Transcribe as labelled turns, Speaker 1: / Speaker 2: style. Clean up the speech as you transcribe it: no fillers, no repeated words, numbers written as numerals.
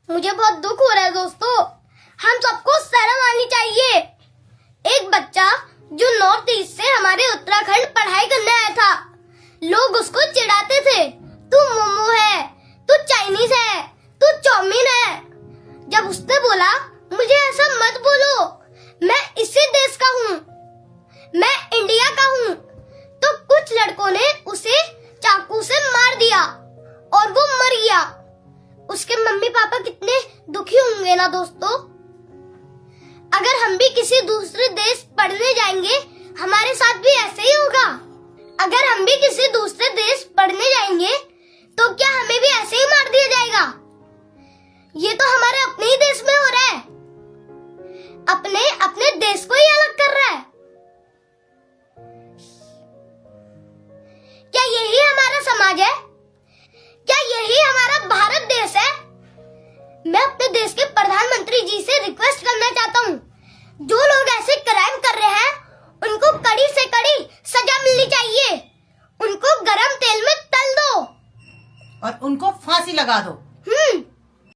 Speaker 1: मुझे बहुत दुख हो रहा है दोस्तों। हम सबको शर्म आनी चाहिए। एक बच्चा जो नॉर्थ ईस्ट से हमारे उत्तराखंड पढ़ाई करने आया था, लोग उसको चिढ़ाते थे, तू मोमो है, तू चाइनीज है, तू चाउमीन है। जब उसने बोला मुझे ऐसा मत बोलो, मैं इसी देश का हूँ, मैं इंडिया का हूँ, तो कुछ लड़कों ने उसे चाकू से मार दिया और वो मर गया। उसके मम्मी पापा कितने दुखी होंगे ना दोस्तों। अगर हम भी किसी दूसरे देश पढ़ने जाएंगे, हमारे साथ भी ऐसे ही होगा। अगर हम भी किसी दूसरे देश पढ़ने जाएंगे तो क्या हमें भी ऐसे ही मार दिया जाएगा? ये तो हमारे अपने ही देश में हो रहा है, अपने अपने देश को ही अलग कर रहा है। क्या यही हमारा समाज है? क्या यही हमारा भारत देश है? मैं अपने देश के प्रधानमंत्री जी से रिक्वेस्ट करना चाहता हूँ, जो लोग ऐसे क्राइम कर रहे हैं उनको कड़ी से कड़ी सजा मिलनी चाहिए। उनको गरम तेल में तल दो
Speaker 2: और उनको फांसी लगा दो।